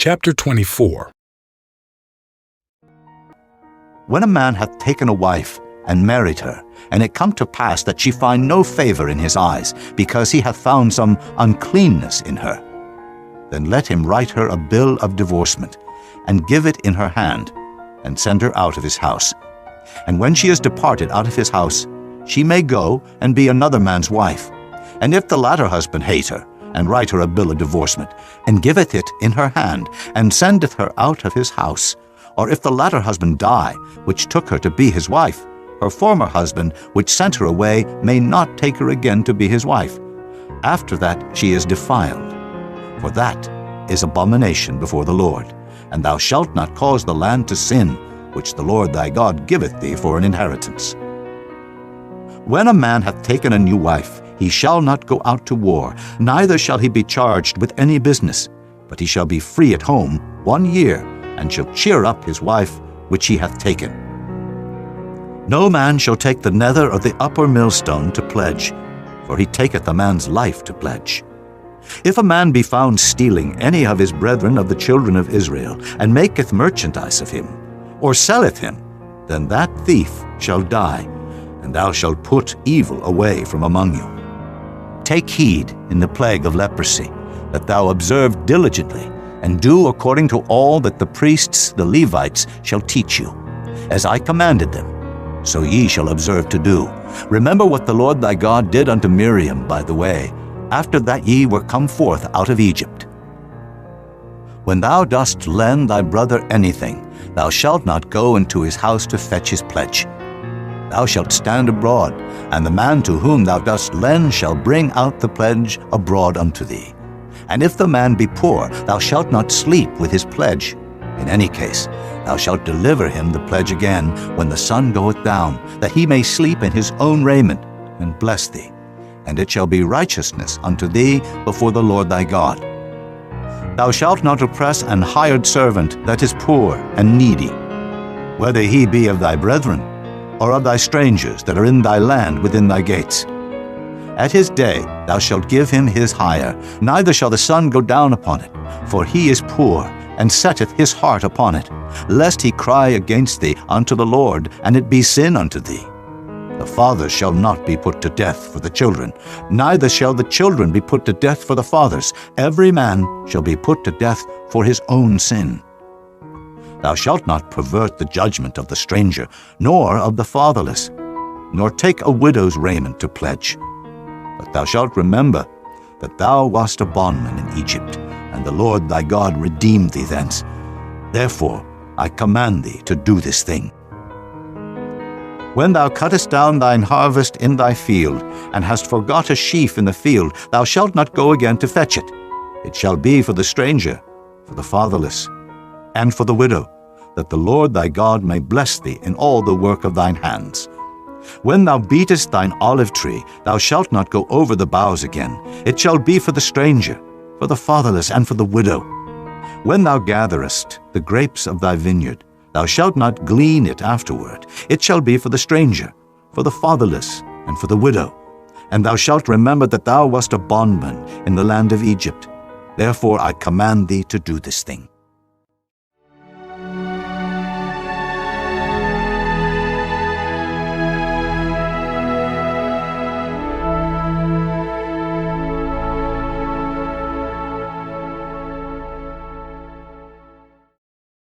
Chapter 24. When a man hath taken a wife, and married her, and it come to pass that she find no favor in his eyes, because he hath found some uncleanness in her, then let him write her a bill of divorcement, and give it in her hand, and send her out of his house. And when she is departed out of his house, she may go and be another man's wife. And if the latter husband hate her, and write her a bill of divorcement, and giveth it in her hand, and sendeth her out of his house, or if the latter husband die, which took her to be his wife, her former husband, which sent her away, may not take her again to be his wife. After that she is defiled. For that is abomination before the Lord. And thou shalt not cause the land to sin, which the Lord thy God giveth thee for an inheritance. When a man hath taken a new wife, he shall not go out to war, neither shall he be charged with any business, but he shall be free at home 1 year, and shall cheer up his wife which he hath taken. No man shall take the nether of the upper millstone to pledge, for he taketh a man's life to pledge. If a man be found stealing any of his brethren of the children of Israel, and maketh merchandise of him, or selleth him, then that thief shall die, and thou shalt put evil away from among you. Take heed in the plague of leprosy, that thou observe diligently, and do according to all that the priests, the Levites, shall teach you. As I commanded them, so ye shall observe to do. Remember what the Lord thy God did unto Miriam by the way, after that ye were come forth out of Egypt. When thou dost lend thy brother anything, thou shalt not go into his house to fetch his pledge. Thou shalt stand abroad, and the man to whom thou dost lend shall bring out the pledge abroad unto thee. And if the man be poor, thou shalt not sleep with his pledge. In any case, thou shalt deliver him the pledge again when the sun goeth down, that he may sleep in his own raiment, and bless thee. And it shall be righteousness unto thee before the Lord thy God. Thou shalt not oppress an hired servant that is poor and needy, whether he be of thy brethren, or of thy strangers that are in thy land within thy gates. At his day thou shalt give him his hire, neither shall the sun go down upon it, for he is poor, and setteth his heart upon it, lest he cry against thee unto the Lord, and it be sin unto thee. The fathers shall not be put to death for the children, neither shall the children be put to death for the fathers. Every man shall be put to death for his own sin. Thou shalt not pervert the judgment of the stranger, nor of the fatherless, nor take a widow's raiment to pledge. But thou shalt remember that thou wast a bondman in Egypt, and the Lord thy God redeemed thee thence. Therefore I command thee to do this thing. When thou cuttest down thine harvest in thy field, and hast forgot a sheaf in the field, thou shalt not go again to fetch it. It shall be for the stranger, for the fatherless, and for the widow, that the Lord thy God may bless thee in all the work of thine hands. When thou beatest thine olive tree, thou shalt not go over the boughs again. It shall be for the stranger, for the fatherless, and for the widow. When thou gatherest the grapes of thy vineyard, thou shalt not glean it afterward. It shall be for the stranger, for the fatherless, and for the widow. And thou shalt remember that thou wast a bondman in the land of Egypt. Therefore I command thee to do this thing.